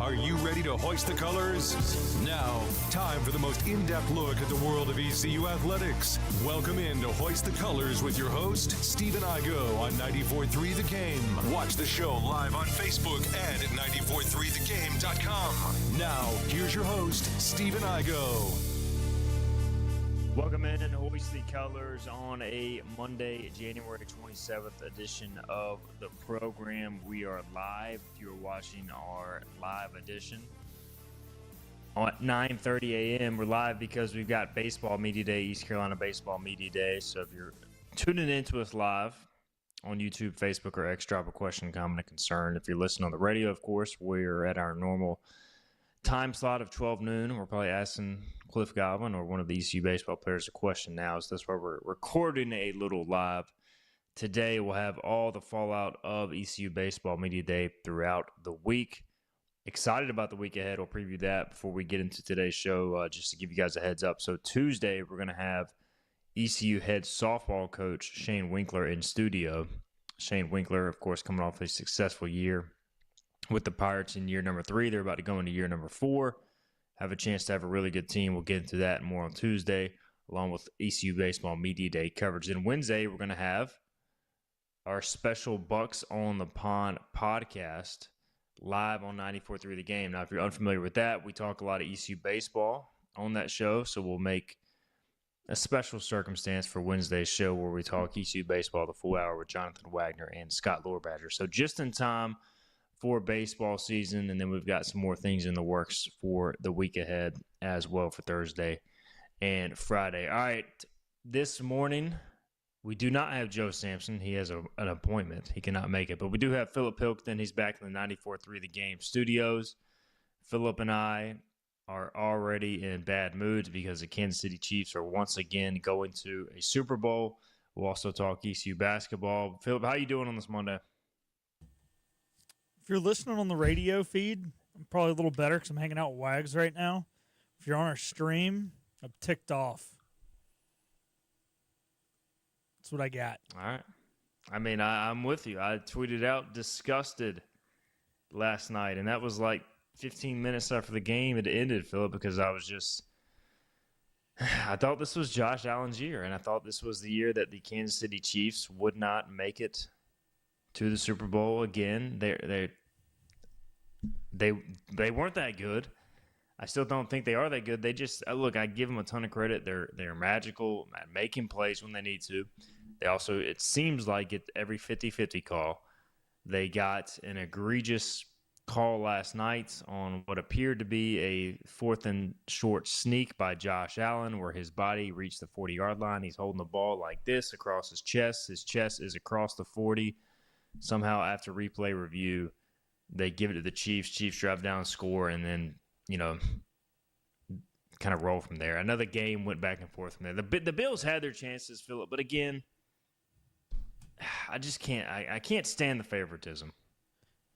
Are you ready to hoist the colors? Now, time for the most in-depth look at the world of ECU athletics. Welcome in to Hoist the Colors with your host, Stephen Igo on 94.3 The Game. Watch the show live on Facebook and at 943thegame.com. Now, here's your host, Stephen Igo. Welcome in and Hoist the Colors on a Monday, January 27th edition of the program. We are live. If you're watching our live edition at 9:30 a.m., we're live because we've got Baseball Media Day, East Carolina Baseball Media Day. So if you're tuning in to us live on YouTube, Facebook, or X, drop a question, comment, or concern. If you're listening on the radio, of course, we're at our normal time slot of 12 noon. We're probably asking Cliff Godwin or one of the ECU baseball players a question now. So that's why we're recording a little live. Today we'll have all the fallout of ECU Baseball Media Day throughout the week. Excited about the week ahead. We'll preview that before we get into today's show, just to give you guys a heads up. So Tuesday we're going to have ECU head softball coach Shane Winkler in studio. Shane Winkler, of course, coming off a successful year with the Pirates in year number 3. They're about to go into year number 4. Have a chance to have a really good team. We'll get into that more on Tuesday, along with ECU Baseball Media Day coverage. Then Wednesday, we're going to have our special Bucks on the Pond podcast live on 94.3 The Game. Now, if you're unfamiliar with that, we talk a lot of ECU baseball on that show, so we'll make a special circumstance for Wednesday's show where we talk ECU baseball the full hour with Jonathan Wagner and Scott Lorbadger. So just in time for baseball season, and then we've got some more things in the works for the week ahead as well for Thursday and Friday. All right, this morning we do not have Joe Sampson. He has an appointment. He cannot make it, but we do have Philip Pilkington. He's back in the 94.3 The Game studios. Philip and I are already in bad moods because the Kansas City Chiefs are once again going to a Super Bowl. We'll also talk ECU basketball. Philip, how you doing on this Monday? If you're listening on the radio feed, I'm probably a little better because I'm hanging out with Wags right now. If you're on our stream, I'm ticked off. That's what I got. All right. I mean, I'm with you. I tweeted out disgusted last night, and that was like 15 minutes after the game it ended, Philip, because I was just – I thought this was Josh Allen's year, and I thought this was the year that the Kansas City Chiefs would not make it to the Super Bowl again. They weren't that good. I still don't think they are that good. They just look. I give them a ton of credit. They're magical at making plays when they need to. They also, it seems like every 50-50 call. They got an egregious call last night on what appeared to be a 4th and short sneak by Josh Allen, where his body reached the 40-yard line. He's holding the ball like this across his chest. His chest is across the 40. Somehow, after replay review, they give it to the Chiefs. Chiefs drive down, score, and then, kind of roll from there. Another game went back and forth from there. The Bills had their chances, Philip, but again, I just can't. I can't stand the favoritism.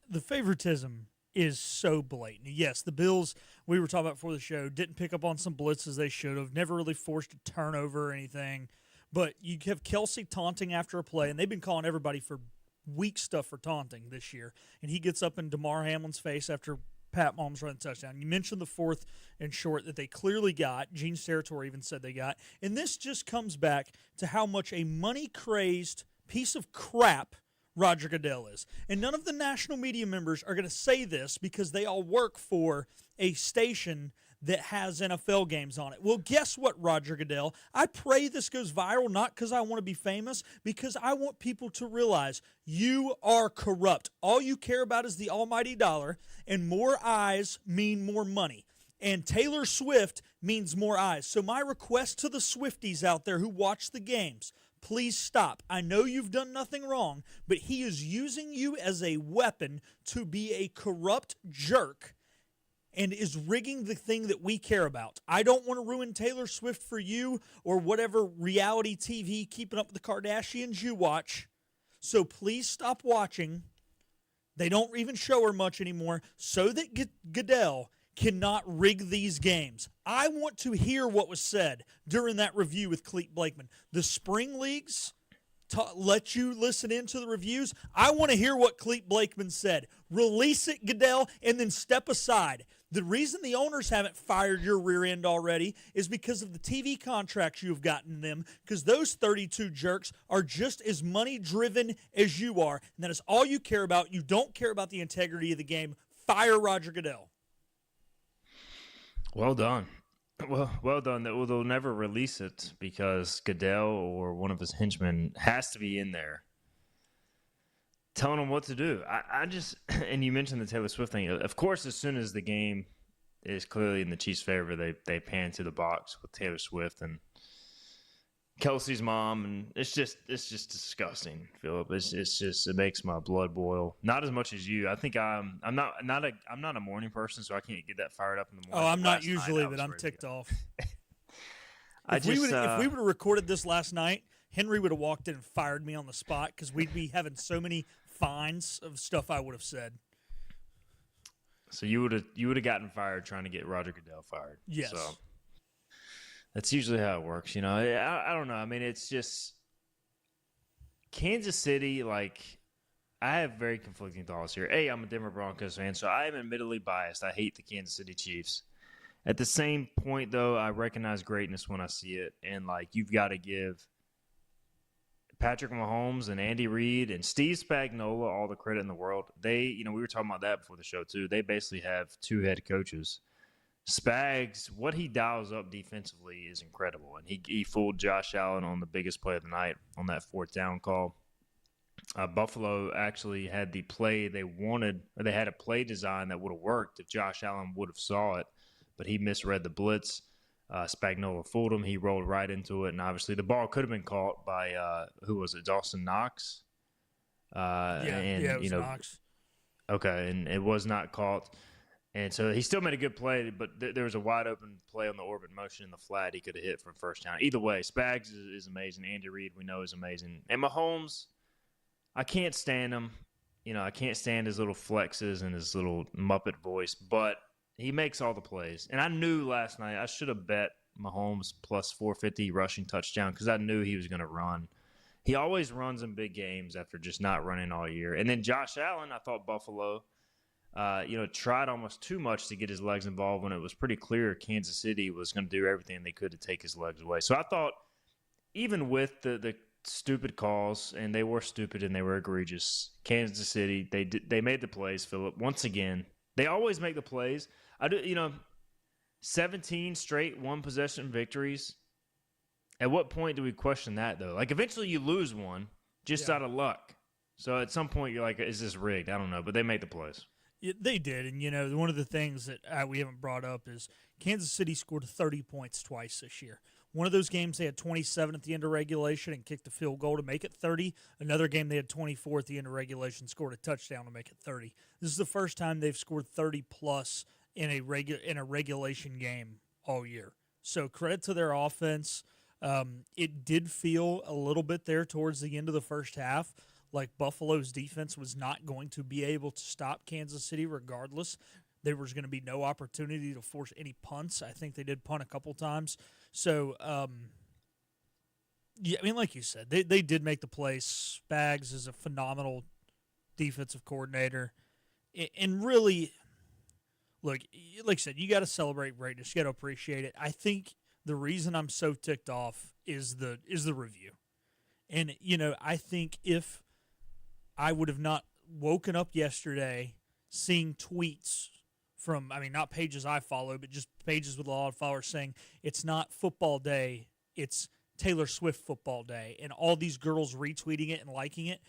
The favoritism is so blatant. Yes, the Bills, we were talking about before the show, didn't pick up on some blitzes they should have, never really forced a turnover or anything. But you have Kelsey taunting after a play, and they've been calling everybody for weak stuff for taunting this year. And he gets up in DeMar Hamlin's face after Pat Mahomes run a touchdown. You mentioned the 4th and short that they clearly got. Gene Steratore even said they got. And this just comes back to how much a money-crazed piece of crap Roger Goodell is. And none of the national media members are going to say this because they all work for a station that has NFL games on it. Well, guess what, Roger Goodell? I pray this goes viral, not because I want to be famous, because I want people to realize you are corrupt. All you care about is the almighty dollar, and more eyes mean more money. And Taylor Swift means more eyes. So my request to the Swifties out there who watch the games, please stop. I know you've done nothing wrong, but he is using you as a weapon to be a corrupt jerk and is rigging the thing that we care about. I don't want to ruin Taylor Swift for you or whatever reality TV Keeping Up with the Kardashians you watch. So please stop watching. They don't even show her much anymore so that Goodell cannot rig these games. I want to hear what was said during that review with Clete Blakeman. The spring leagues let you listen into the reviews. I want to hear what Clete Blakeman said. Release it, Goodell, and then step aside. The reason the owners haven't fired your rear end already is because of the TV contracts you've gotten them, because those 32 jerks are just as money-driven as you are, and that is all you care about. You don't care about the integrity of the game. Fire Roger Goodell. Well done. Well done. They'll never release it because Goodell or one of his henchmen has to be in there telling them what to do. I just, and you mentioned the Taylor Swift thing. Of course, as soon as the game is clearly in the Chiefs' favor, they pan to the box with Taylor Swift and Kelsey's mom, and it's just disgusting, Philip. It makes my blood boil. Not as much as you. I think I'm not a morning person, so I can't get that fired up in the morning. Oh, I'm not usually, but I'm ticked off. If we would have recorded this last night, Henry would have walked in and fired me on the spot because we'd be having so many fines of stuff I would have said. So you would have gotten fired trying to get Roger Goodell fired. Yes. So that's usually how it works, you know. I don't know. I mean, it's just Kansas City. Like, I have very conflicting thoughts here. I'm a Denver Broncos fan, so I am admittedly biased. I hate the Kansas City Chiefs. At the same point, though, I recognize greatness when I see it, and like you've got to give Patrick Mahomes and Andy Reid and Steve Spagnuolo all the credit in the world. We were talking about that before the show too. They basically have two head coaches. Spags, what he dials up defensively is incredible, and he fooled Josh Allen on the biggest play of the night on that fourth down call. Buffalo actually had the play they wanted, or they had a play design that would have worked if Josh Allen would have saw it, but he misread the blitz. Spagnuolo fooled him. He rolled right into it, and obviously the ball could have been caught by who was it? Dawson Knox. It was Knox. Okay, and it was not caught. And so he still made a good play, but there was a wide open play on the orbit motion in the flat he could have hit from first down. Either way, Spags is amazing. Andy Reid, we know, is amazing. And Mahomes, I can't stand him. You know, I can't stand his little flexes and his little Muppet voice, but he makes all the plays. And I knew last night I should have bet Mahomes plus 450 rushing touchdown because I knew he was going to run. He always runs in big games after just not running all year. And then Josh Allen, I thought Buffalo – tried almost too much to get his legs involved when it was pretty clear Kansas City was going to do everything they could to take his legs away. So I thought even with the stupid calls, and they were stupid and they were egregious, Kansas City, they made the plays, Philip. Once again, they always make the plays. 17 straight one-possession victories. At what point do we question that, though? Like, eventually you lose one just out of luck. So at some point you're like, is this rigged? I don't know, but they made the plays. Yeah, they did, and one of the things that we haven't brought up is Kansas City scored 30 points twice this year. One of those games they had 27 at the end of regulation and kicked a field goal to make it 30. Another game they had 24 at the end of regulation, scored a touchdown to make it 30. This is the first time they've scored 30 plus in a regulation game all year. So credit to their offense. It did feel a little bit there towards the end of the first half like Buffalo's defense was not going to be able to stop Kansas City regardless. There was going to be no opportunity to force any punts. I think they did punt a couple times. So, like you said, they did make the play. Spags is a phenomenal defensive coordinator. And really, look, like I said, you got to celebrate greatness. You got to appreciate it. I think the reason I'm so ticked off is the review. And, I think if I would have not woken up yesterday seeing tweets from, not pages I follow, but just pages with a lot of followers saying it's not football day, it's Taylor Swift football day, and all these girls retweeting it and liking it,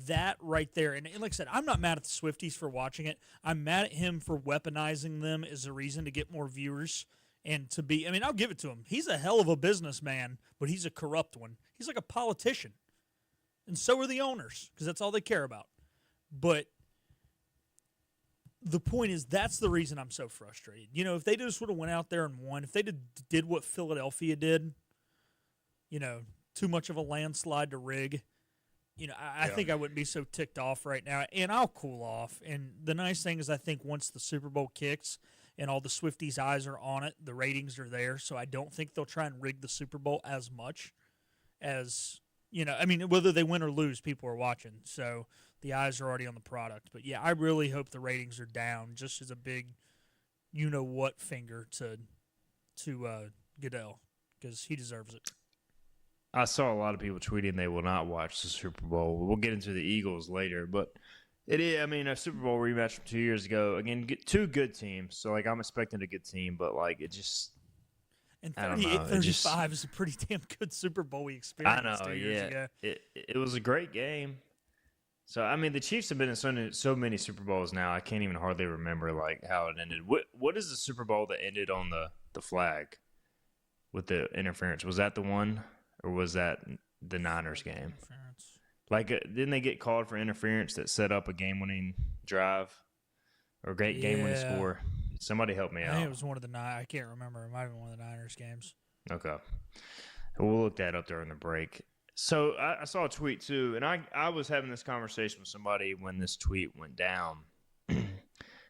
that right there. And like I said, I'm not mad at the Swifties for watching it. I'm mad at him for weaponizing them as a reason to get more viewers and to be, I'll give it to him. He's a hell of a businessman, but he's a corrupt one. He's like a politician. And so are the owners, because that's all they care about. But the point is, that's the reason I'm so frustrated. If they just would have went out there and won, if they did what Philadelphia did, too much of a landslide to rig, I think I wouldn't be so ticked off right now. And I'll cool off. And the nice thing is I think once the Super Bowl kicks and all the Swifties' eyes are on it, the ratings are there. So I don't think they'll try and rig the Super Bowl as much as I mean, whether they win or lose, people are watching. So the eyes are already on the product. But, yeah, I really hope the ratings are down just as a big you-know-what finger to Goodell because he deserves it. I saw a lot of people tweeting they will not watch the Super Bowl. We'll get into the Eagles later, but it is. I mean, a Super Bowl rematch from 2 years ago. Again, two good teams. So, like, I'm expecting a good team, but like, it just. And I don't know. 38-35 is a pretty damn good Super Bowl we experienced I know. 2 years ago. It was a great game. So I mean, the Chiefs have been in so many Super Bowls now. I can't even hardly remember like how it ended. What is the Super Bowl that ended on the flag with the interference? Was that the one? Or was that the Niners game? Like, didn't they get called for interference that set up a game-winning drive or game-winning score? Somebody help me out. I think it was one of the I can't remember. It might have been one of the Niners games. Okay. We'll look that up during the break. So I saw a tweet, too, and I was having this conversation with somebody when this tweet went down.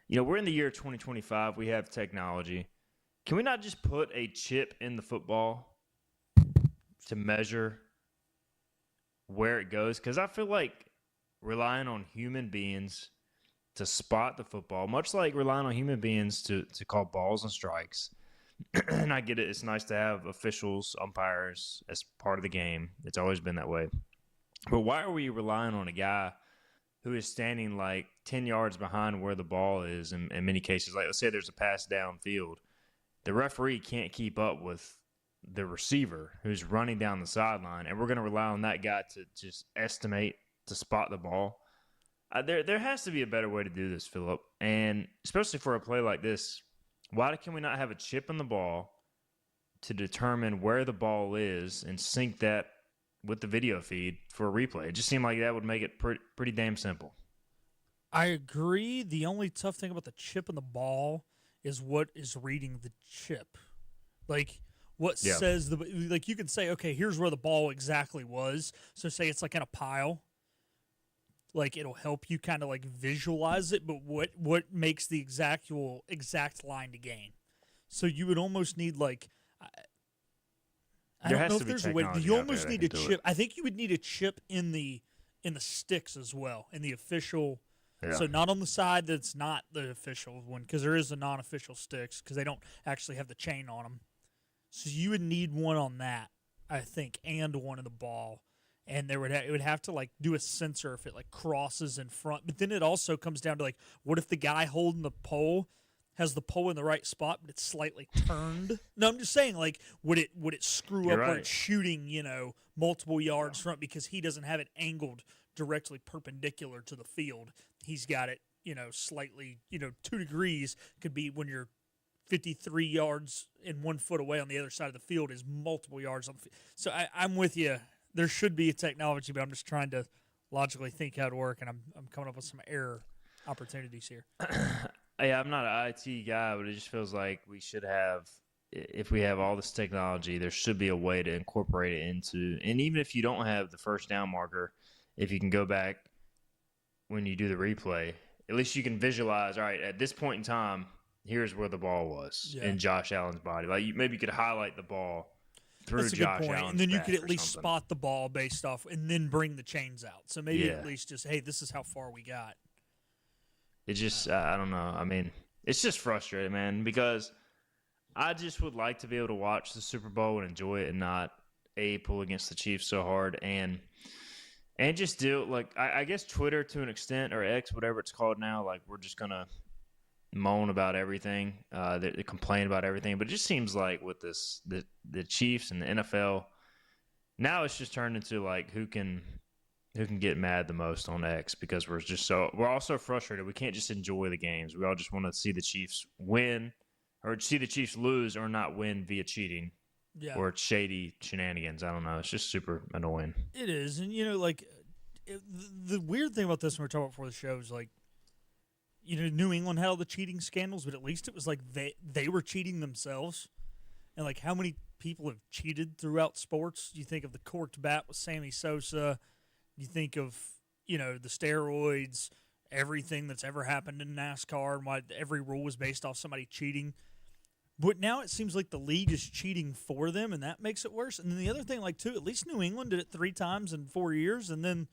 We're in the year 2025. We have technology. Can we not just put a chip in the football to measure where it goes? Because I feel like relying on human beings to spot the football, much like relying on human beings to call balls and strikes. And I get it. It's nice to have officials, umpires as part of the game. It's always been that way. But why are we relying on a guy who is standing like 10 yards behind where the ball is in many cases? Like, let's say there's a pass downfield. The referee can't keep up with the receiver who's running down the sideline, and we're going to rely on that guy to just estimate, to spot the ball. There has to be a better way to do this, Philip, and especially for a play like this. Why can we not have a chip in the ball to determine where the ball is and sync that with the video feed for a replay? It just seemed like that would make it pretty damn simple. I agree. The only tough thing about the chip in the ball is what is reading the chip. Like, what says like you can say, okay, here's where the ball exactly was. So say it's like in a pile. Like, it'll help you kind of like visualize it, but what makes the exact line to gain? So you would almost need like I don't know if there's a way. You almost need a chip. I think you would need a chip in the sticks as well, in the official. Yeah. So not on the side that's not the official one, because there is a non-official sticks because they don't actually have the chain on them. So you would need one on that, I think, and one in the ball. And it would have to like do a sensor if it like crosses in front. But then it also comes down to like, what if the guy holding the pole has the pole in the right spot, but it's slightly turned? No, I'm just saying, like, would it screw up where it's shooting, multiple yards front because he doesn't have it angled directly perpendicular to the field? He's got it, slightly, 2 degrees could be when you're 53 yards and 1 foot away on the other side of the field is multiple yards on the field. So I'm with you. There should be a technology, but I'm just trying to logically think how it work, and I'm coming up with some error opportunities here. Yeah, I'm not an IT guy, but it just feels like we should have, if we have all this technology, there should be a way to incorporate it into, and even if you don't have the first down marker, if you can go back when you do the replay, at least you can visualize, all right, at this point in time, here's where the ball was in Josh Allen's body. Like, maybe you could highlight the ball through That's a Josh good point. Allen's and then you could at least something. spot the ball based off and then bring the chains out. So maybe at least just, hey, this is how far we got. It just, I don't know. I mean, it's just frustrating, man, because I just would like to be able to watch the Super Bowl and enjoy it and not, pull against the Chiefs so hard and just deal, like, I guess Twitter to an extent, or X, whatever it's called now, like, we're just going to moan about everything, they complain about everything, but it just seems like with this, the Chiefs and the NFL, now it's just turned into like who can get mad the most on X, because we're all so frustrated. We can't just enjoy the games. We all just want to see the Chiefs win, or see the Chiefs lose or not win via cheating, or shady shenanigans. I don't know. It's just super annoying. It is, and the weird thing about this when we were talking about before the show is like, New England had all the cheating scandals, but at least it was like they were cheating themselves. And like, how many people have cheated throughout sports? You think of the corked bat with Sammy Sosa. You think of, the steroids, everything that's ever happened in NASCAR, and why every rule was based off somebody cheating. But now it seems like the league is cheating for them, and that makes it worse. And then the other thing, like, too, at least New England did it 3 times in 4 years, and then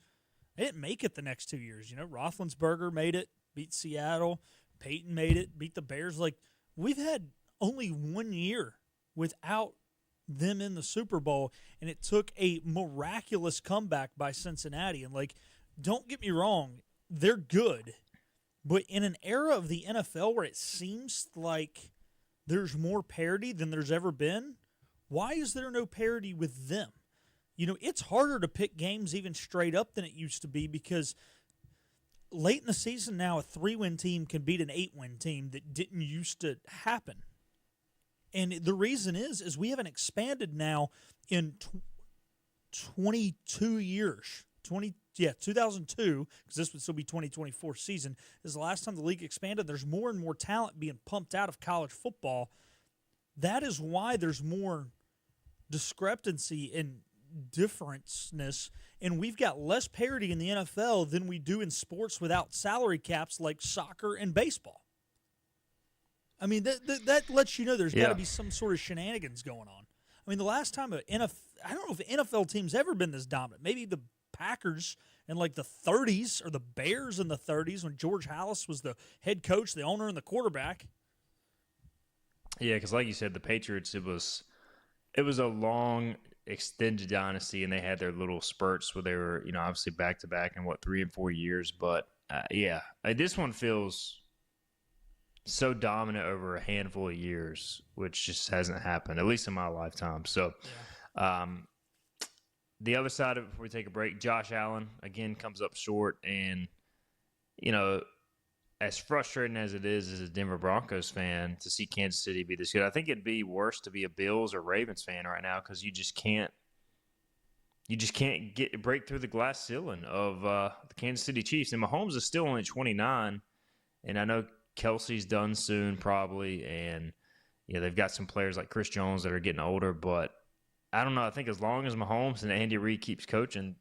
they didn't make it the next 2 years. You know, Roethlisberger made it, beat Seattle. Peyton made it, beat the Bears. Like, we've had only 1 year without them in the Super Bowl, and it took a miraculous comeback by Cincinnati. And, like, don't get me wrong, they're good. But in an era of the NFL where it seems like there's more parity than there's ever been, why is there no parity with them? You know, it's harder to pick games even straight up than it used to be because late in the season now, a 3-win team can beat an 8-win team that didn't used to happen. And the reason is we haven't expanded now in 22 years. 2002, because this would still be 2024 season, is the last time the league expanded. There's more and more talent being pumped out of college football. That is why there's more discrepancy and differenceness, and we've got less parity in the NFL than we do in sports without salary caps like soccer and baseball. I mean, that lets you know there's got to be some sort of shenanigans going on. I mean, the last time I don't know if an NFL team's ever been this dominant. Maybe the Packers in like the 30s or the Bears in the 30s when George Halas was the head coach, the owner, and the quarterback. Yeah, because like you said, the Patriots, it was a long, extended dynasty, and they had their little spurts where they were, obviously back-to-back in, 3 and 4 years. But, this one feels so dominant over a handful of years, which just hasn't happened, at least in my lifetime. So, the other side of it, before we take a break, Josh Allen, again, comes up short. And, as frustrating as it is as a Denver Broncos fan to see Kansas City be this good, I think it'd be worse to be a Bills or Ravens fan right now because you just can't break through the glass ceiling of the Kansas City Chiefs. And Mahomes is still only 29, and I know Kelsey's done soon probably, and they've got some players like Chris Jones that are getting older, but I don't know. I think as long as Mahomes and Andy Reid keeps coaching,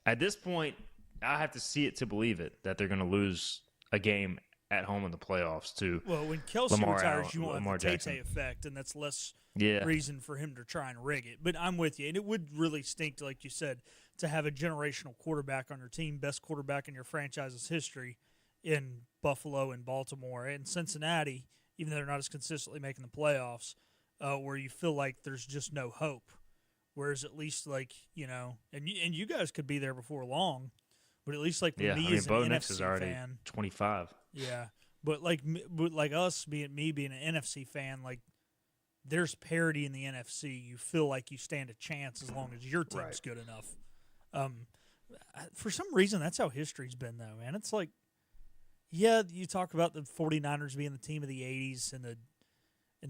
at this point, I have to see it to believe it that they're going to lose a game at home in the playoffs to when Kelsey Lamar retires, you won't Lamar have the Jackson. Tay effect, and that's less reason for him to try and rig it. But I'm with you, and it would really stink, like you said, to have a generational quarterback on your team, best quarterback in your franchise's history in Buffalo and Baltimore and Cincinnati, even though they're not as consistently making the playoffs, where you feel like there's just no hope. Whereas at least and you guys could be there before long. But at least, me as an Bo NFC Nix is already fan, 25. Yeah, but us being an NFC fan, like there's parity in the NFC. You feel like you stand a chance as long as your team's good enough. For some reason, that's how history's been, though, man. It's like, you talk about the 49ers being the team of the 80s and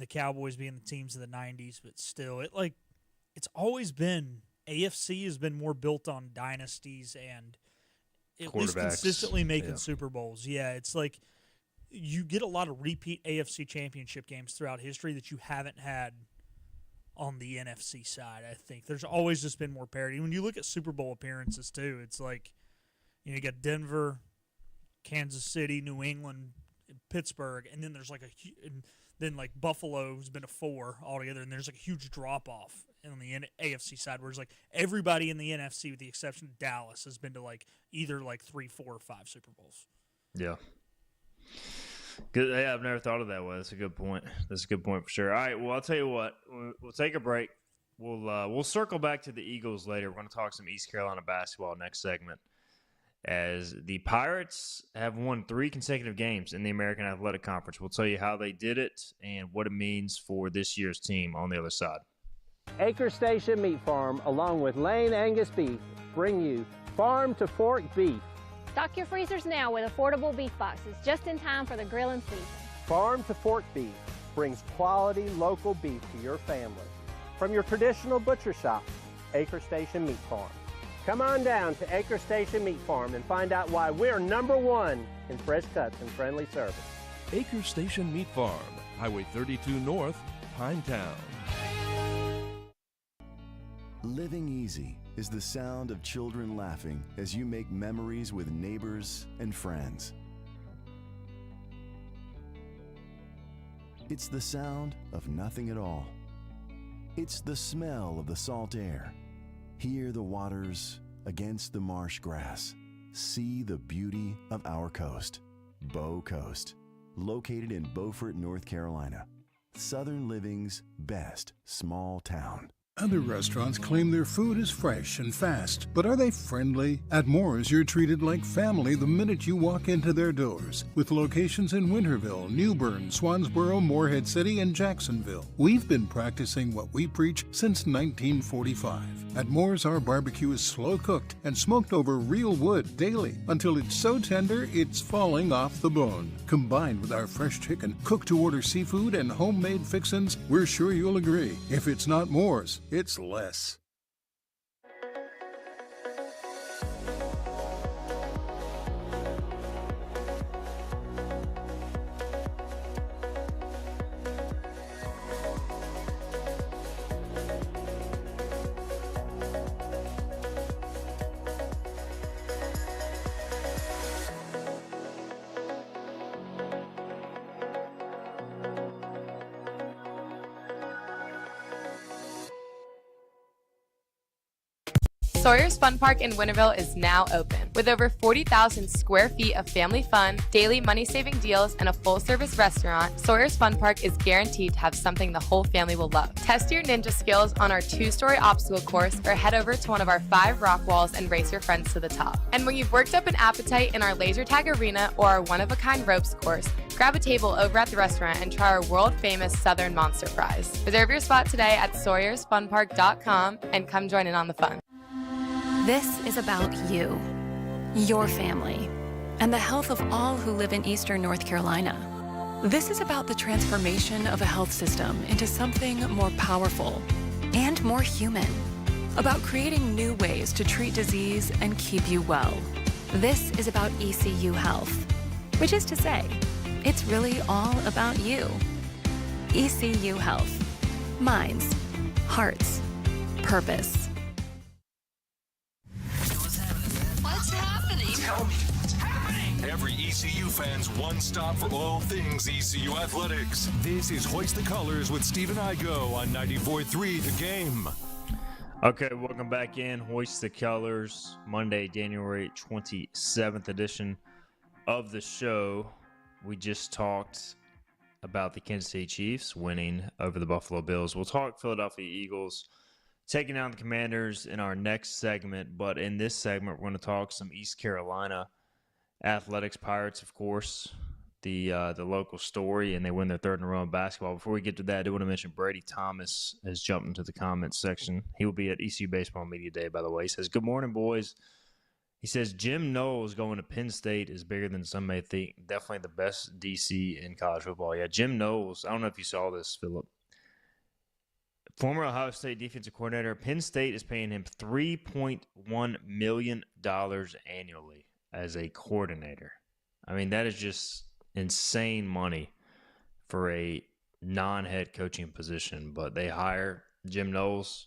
the Cowboys being the teams of the 90s, but still, it's always been AFC has been more built on dynasties and at least consistently making Super Bowls. Yeah, it's like you get a lot of repeat AFC championship games throughout history that you haven't had on the NFC side, I think. There's always just been more parity. When you look at Super Bowl appearances, too, it's like, you got Denver, Kansas City, New England, Pittsburgh, and then there's Buffalo's been a 4 altogether, and there's a huge drop-off on the AFC side where it's like everybody in the NFC, with the exception of Dallas, has been to either 3, 4, or 5 Super Bowls. Yeah. Good. Yeah, I've never thought of that way. That's a good point. That's a good point for sure. All right. Well, I'll tell you what. We'll take a break. We'll circle back to the Eagles later. We're going to talk some East Carolina basketball next segment, as the Pirates have won 3 consecutive games in the American Athletic Conference. We'll tell you how they did it and what it means for this year's team on the other side. Acre Station Meat Farm, along with Lane Angus Beef, bring you Farm to Fork Beef. Stock your freezers now with affordable beef boxes, just in time for the grilling season. Farm to Fork Beef brings quality local beef to your family. From your traditional butcher shop, Acre Station Meat Farm. Come on down to Acre Station Meat Farm and find out why we're #1 in fresh cuts and friendly service. Acre Station Meat Farm, Highway 32 North, Pinetown. Living easy is the sound of children laughing as you make memories with neighbors and friends. It's the sound of nothing at all. It's the smell of the salt air. Hear the waters against the marsh grass. See the beauty of our coast. Bow Coast, located in Beaufort, North Carolina. Southern Living's best small town. Other restaurants claim their food is fresh and fast, but are they friendly? At Moore's, you're treated like family the minute you walk into their doors. With locations in Winterville, New Bern, Swansboro, Morehead City, and Jacksonville. We've been practicing what we preach since 1945. At Moore's, our barbecue is slow cooked and smoked over real wood daily until it's so tender it's falling off the bone. Combined with our fresh chicken, cooked to order seafood, and homemade fixins, we're sure you'll agree. If it's not Moore's, it's less. Sawyer's Fun Park in Winterville is now open. With over 40,000 square feet of family fun, daily money-saving deals, and a full-service restaurant, Sawyer's Fun Park is guaranteed to have something the whole family will love. Test your ninja skills on our 2-story obstacle course or head over to one of our 5 rock walls and race your friends to the top. And when you've worked up an appetite in our laser tag arena or our one-of-a-kind ropes course, grab a table over at the restaurant and try our world-famous Southern Monster Fries. Reserve your spot today at SawyersFunPark.com and come join in on the fun. This is about you, your family, and the health of all who live in Eastern North Carolina. This is about the transformation of a health system into something more powerful and more human, about creating new ways to treat disease and keep you well. This is about ECU Health, which is to say, it's really all about you. ECU Health. Minds, hearts, purpose. What's happening? Tell me what's happening. Every ECU fan's one stop for all things ECU athletics. This is Hoist the Colors with Stephen Igo on 94.3 The Game. Okay, welcome back in. Hoist the Colors, Monday, January 27th edition of the show. We just talked about the Kansas City Chiefs winning over the Buffalo Bills. We'll talk Philadelphia Eagles taking down the Commanders in our next segment, but in this segment, we're going to talk some East Carolina athletics. Pirates, of course, the local story, and they win their third in a row in basketball. Before we get to that, I do want to mention Brady Thomas has jumped into the comments section. He will be at ECU Baseball Media Day, by the way. He says, "Good morning, boys." He says, "Jim Knowles going to Penn State is bigger than some may think. Definitely the best DC in college football." Yeah, Jim Knowles, I don't know if you saw this, Philip. Former Ohio State defensive coordinator. Penn State is paying him $3.1 million annually as a coordinator. I mean, that is just insane money for a non-head coaching position. But they hire Jim Knowles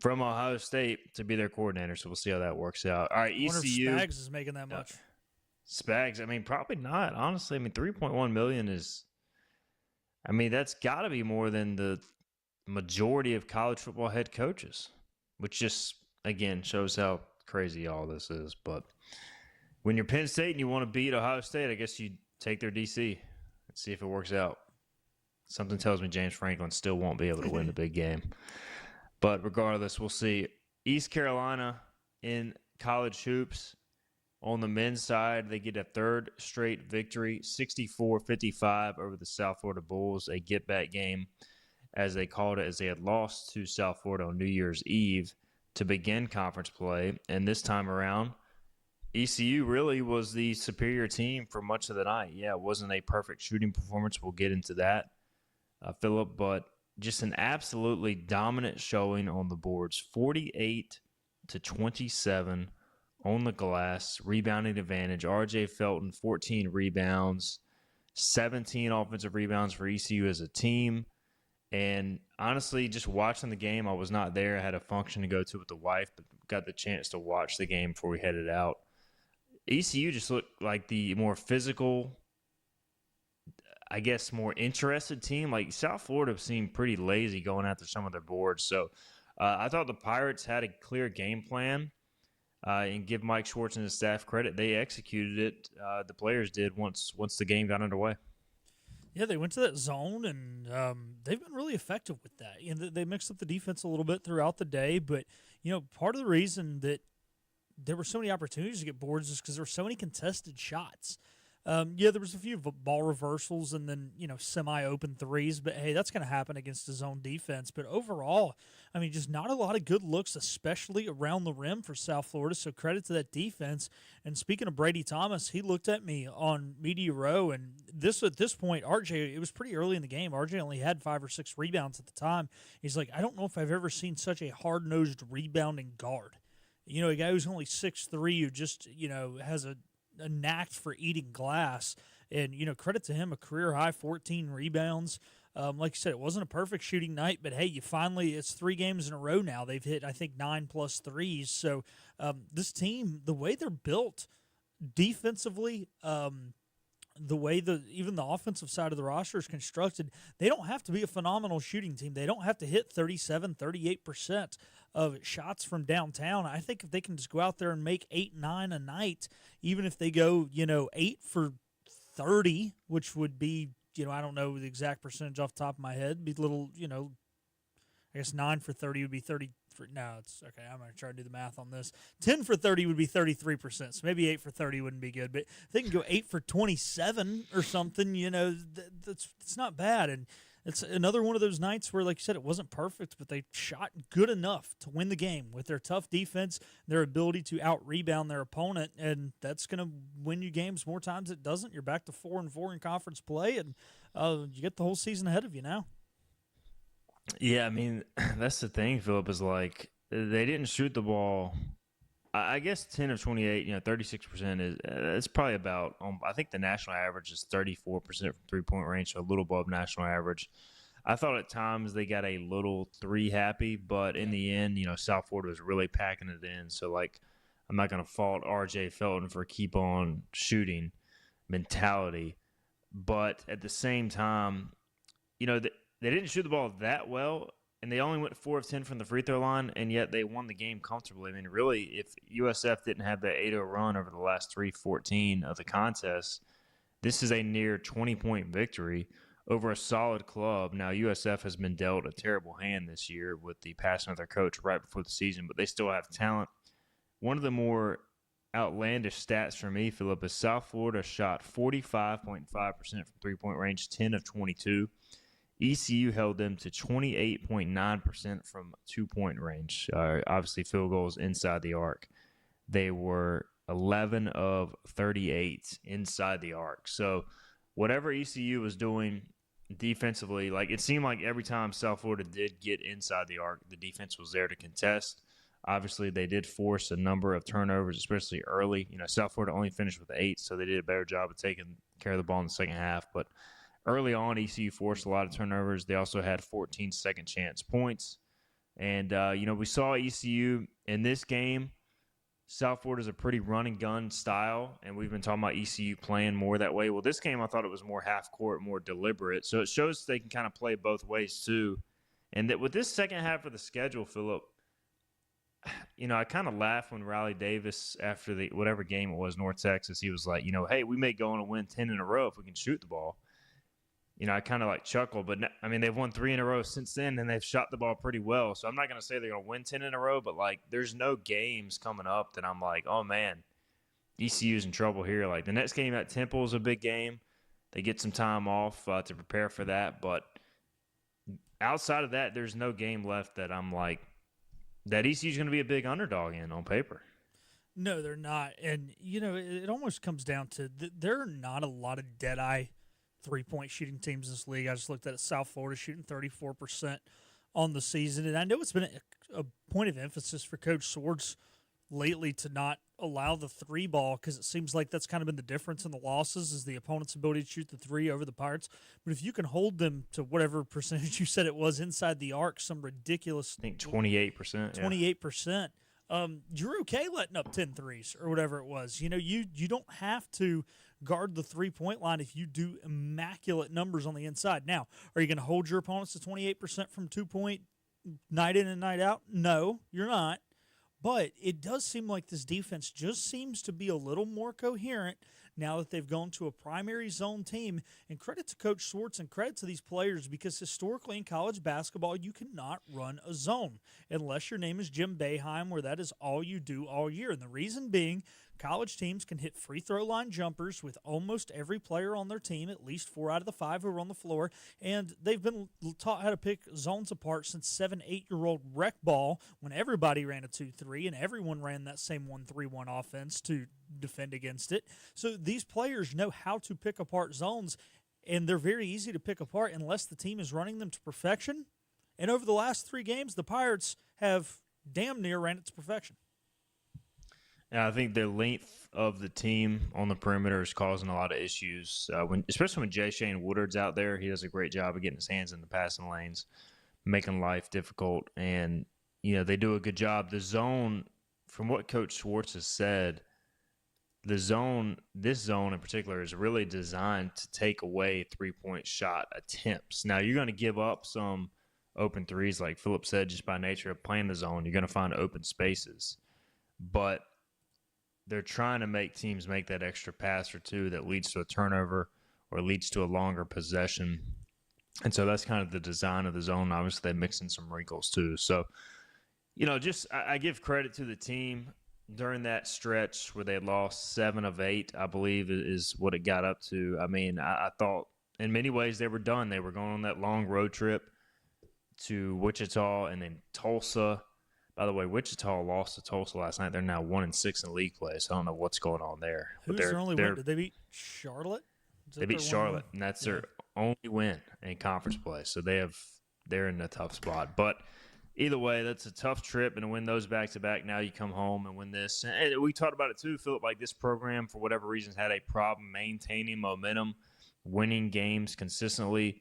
from Ohio State to be their coordinator, so we'll see how that works out. All right, I wonder ECU. if Spags is making that much. Spags, I mean, probably not. Honestly, I mean, $3.1 million is, I mean, that's got to be more than the majority of college football head coaches, which just, again, shows how crazy all this is. But when you're Penn State and you want to beat Ohio State, I guess you take their DC and see if it works out. Something tells me James Franklin still won't be able to win the big game. But regardless, we'll see. East Carolina in college hoops. On the men's side, they get a third straight victory, 64-55 over the South Florida Bulls, a get-back game, as they called it, as they had lost to South Florida on New Year's Eve to begin conference play. And this time around, ECU really was the superior team for much of the night. Yeah, it wasn't a perfect shooting performance. We'll get into that, Philip, but just an absolutely dominant showing on the boards, 48-27 on the glass, rebounding advantage. R.J. Felton, 14 rebounds, 17 offensive rebounds for ECU as a team. And honestly, just watching the game, I was not there. I had a function to go to with the wife, but got the chance to watch the game before we headed out. ECU just looked like the more physical, I guess, more interested team. Like South Florida seemed pretty lazy going after some of their boards. So I thought the Pirates had a clear game plan. And give Mike Schwartz and his staff credit. They executed it. The players did once the game got underway. Yeah, they went to that zone, and they've been really effective with that. You know, they mixed up the defense a little bit throughout the day, but part of the reason that there were so many opportunities to get boards is because there were so many contested shots. There was a few ball reversals and then, semi-open threes, but hey, that's going to happen against the zone defense. But overall, I mean, just not a lot of good looks, especially around the rim for South Florida, so credit to that defense. And speaking of Brady Thomas, he looked at me on Media Row, and at this point, RJ, it was pretty early in the game. RJ only had 5 or 6 rebounds at the time. He's like, I don't know if I've ever seen such a hard-nosed rebounding guard. A guy who's only 6'3", who just, has a knack for eating glass, and credit to him, a career high 14 rebounds. Like you said, it wasn't a perfect shooting night, but hey, it's 3 games in a row now. They've hit, I think, 9+ threes. So this team, the way they're built defensively, the way even the offensive side of the roster is constructed, they don't have to be a phenomenal shooting team. They don't have to hit 37, 38% of shots from downtown. I think if they can just go out there and make 8, 9 a night, even if they go, 8 for 30, which would be, I don't know the exact percentage off the top of my head, be a little, I guess 9 for 30 would be 30. No, it's okay. I'm going to try to do the math on this. 10 for 30 would be 33%. So maybe 8 for 30 wouldn't be good. But if they can go 8 for 27 or something, that's not bad. And it's another one of those nights where, like you said, it wasn't perfect, but they shot good enough to win the game with their tough defense, their ability to out-rebound their opponent, and that's going to win you games more times than it doesn't. You're back to 4-4 in conference play, and you get the whole season ahead of you now. Yeah, I mean, that's the thing, Philip, is like they didn't shoot the ball. I guess 10 of 28, 36% is it's probably about, I think the national average is 34% from three-point range, so a little above national average. I thought at times they got a little three happy, but in the end, South Florida was really packing it in. So, like, I'm not going to fault R.J. Felton for keep on shooting mentality. But at the same time, they didn't shoot the ball that well, and they only went 4 of 10 from the free throw line, and yet they won the game comfortably. I mean, really, if USF didn't have that 8-0 run over the last 3-14 of the contest, this is a near 20-point victory over a solid club. Now, USF has been dealt a terrible hand this year with the passing of their coach right before the season, but they still have talent. One of the more outlandish stats for me, Philip, is South Florida shot 45.5% from three-point range, 10 of 22. ECU held them to 28.9% from two-point range. Obviously, field goals inside the arc. They were 11 of 38 inside the arc. So whatever ECU was doing defensively, like it seemed like every time South Florida did get inside the arc, the defense was there to contest. Obviously, they did force a number of turnovers, especially early. South Florida only finished with 8, so they did a better job of taking care of the ball in the second half. But early on, ECU forced a lot of turnovers. They also had 14 second chance points. And, we saw ECU in this game. South Florida is a pretty run-and-gun style, and we've been talking about ECU playing more that way. Well, this game I thought it was more half-court, more deliberate. So it shows they can kind of play both ways too. And that with this second half of the schedule, Philip, I kind of laughed when Riley Davis, after the whatever game it was, North Texas, he was like, hey, we may go on and win 10 in a row if we can shoot the ball. I kind of chuckled, but I mean, they've won 3 in a row since then, and they've shot the ball pretty well. So I'm not going to say they're going to win 10 in a row, but there's no games coming up that I'm like, oh man, ECU's in trouble here. Like the next game at Temple is a big game. They get some time off to prepare for that. But outside of that, there's no game left that I'm like, that ECU's going to be a big underdog in on paper. No, they're not. And, it almost comes down to there are not a lot of dead-eye three-point shooting teams in this league. I just looked at it. South Florida shooting 34% on the season. And I know it's been a point of emphasis for Coach Swords lately to not allow the three ball because it seems like that's kind of been the difference in the losses is the opponent's ability to shoot the three over the Pirates. But if you can hold them to whatever percentage you said it was inside the arc, some ridiculous – I think 28%. 28%. You're okay letting up 10 threes or whatever it was. You don't have to guard the three-point line if you do immaculate numbers on the inside. Now, are you going to hold your opponents to 28% from two-point night in and night out? No, you're not. But it does seem like this defense just seems to be a little more coherent now that they've gone to a primary zone team. And credit to Coach Schwartz and credit to these players, because historically in college basketball, you cannot run a zone unless your name is Jim Boeheim, where that is all you do all year. And the reason being, college teams can hit free throw line jumpers with almost every player on their team, at least 4 out of the 5 who are on the floor, and they've been taught how to pick zones apart since 7-8-year-old rec ball, when everybody ran a 2-3 and everyone ran that same 1-3-1 offense to defend against it. So these players know how to pick apart zones, and they're very easy to pick apart unless the team is running them to perfection. And over the last 3 games, the Pirates have damn near ran it to perfection. Yeah, I think the length of the team on the perimeter is causing a lot of issues. Especially when Jay Shane Woodard's out there, he does a great job of getting his hands in the passing lanes, making life difficult. And, they do a good job. The zone, from what Coach Schwartz has said, this zone in particular is really designed to take away three-point shot attempts. Now, you're going to give up some open threes, like Philip said, just by nature of playing the zone. You're going to find open spaces. But they're trying to make teams make that extra pass or two that leads to a turnover or leads to a longer possession. And so that's kind of the design of the zone. Obviously, they mix in some wrinkles too. So, I give credit to the team during that stretch where they lost 7 of 8, I believe is what it got up to. I mean, I thought in many ways they were done. They were going on that long road trip to Wichita and then Tulsa. By the way, Wichita lost to Tulsa last night. They're now 1-6 in league play, so I don't know what's going on there. Who's their only win? Did they beat Charlotte? They beat Charlotte, and that's their only win in conference play. So they're in a tough spot. But either way, that's a tough trip, and to win those back-to-back, now you come home and win this. And we talked about it too, Philip, like this program, for whatever reasons, had a problem maintaining momentum, winning games consistently.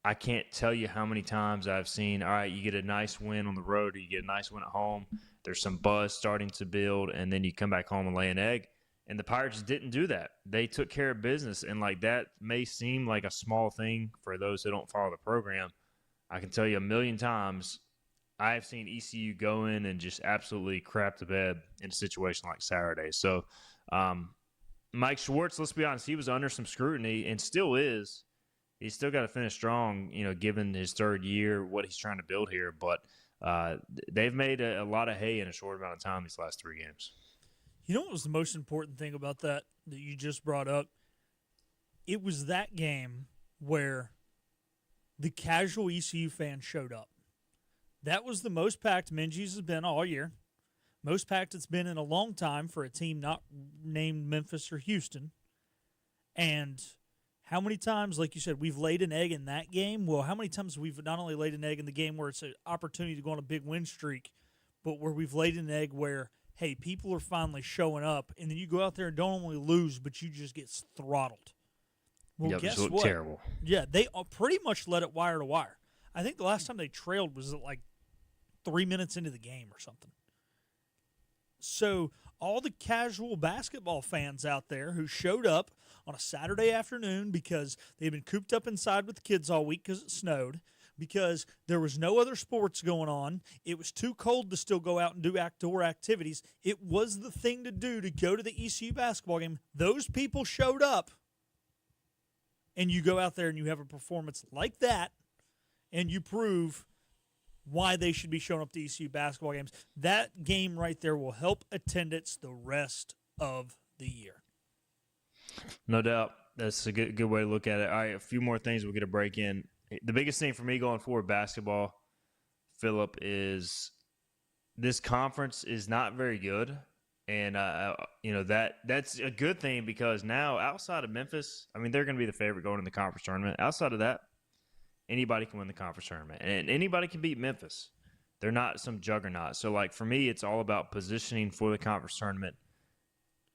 I can't tell you how many times I've seen, all right, you get a nice win on the road or you get a nice win at home. There's some buzz starting to build, and then you come back home and lay an egg. And the Pirates didn't do that. They took care of business, and that may seem like a small thing for those who don't follow the program. I can tell you a million times I have seen ECU go in and just absolutely crap the bed in a situation like Saturday. So Mike Schwartz, let's be honest, he was under some scrutiny and still is. He's still got to finish strong, given his third year, what he's trying to build here. But they've made a lot of hay in a short amount of time these last 3 games. You know what was the most important thing about that you just brought up? It was that game where the casual ECU fan showed up. That was the most packed Minges has been all year. Most packed it's been in a long time for a team not named Memphis or Houston. And how many times, like you said, we've laid an egg in that game? Well, how many times we've not only laid an egg in the game where it's an opportunity to go on a big win streak, but where we've laid an egg where, hey, people are finally showing up, and then you go out there and don't only lose, but you just get throttled. Well, guess what? Terrible. Yeah, they pretty much let it wire to wire. I think the last time they trailed was at 3 minutes into the game or something. So all the casual basketball fans out there who showed up on a Saturday afternoon because they've been cooped up inside with the kids all week because it snowed, because there was no other sports going on, it was too cold to still go out and do outdoor activities, it was the thing to do to go to the ECU basketball game. Those people showed up, and you go out there and you have a performance like that, and you prove why they should be showing up to ECU basketball games. That game right there will help attendance the rest of the year. No doubt. That's a good way to look at it. All right, a few more things we'll get a break in. The biggest thing for me going forward basketball, Philip, is this conference is not very good. And, that's a good thing because now outside of Memphis, I mean, they're going to be the favorite going in the conference tournament. Outside of that, anybody can win the conference tournament. And anybody can beat Memphis. They're not some juggernaut. So, for me, it's all about positioning for the conference tournament.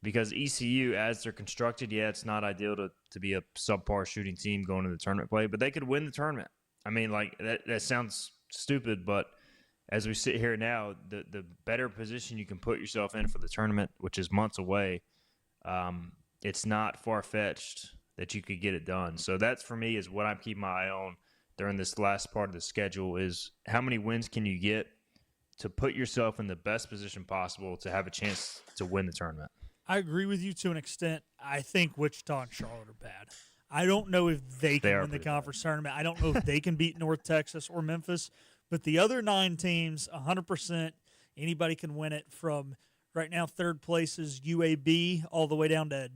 Because ECU, as they're constructed, it's not ideal to be a subpar shooting team going to the tournament play, but they could win the tournament. I mean, that sounds stupid, but as we sit here now, the better position you can put yourself in for the tournament, which is months away, it's not far-fetched that you could get it done. So that's, for me, is what I'm keeping my eye on during this last part of the schedule is how many wins can you get to put yourself in the best position possible to have a chance to win the tournament. I agree with you to an extent. I think Wichita and Charlotte are bad. I don't know if they can win the conference tournament. I don't know if they can beat North Texas or Memphis. But the other 9 teams, 100%, anybody can win it from right now. Third place is UAB all the way down to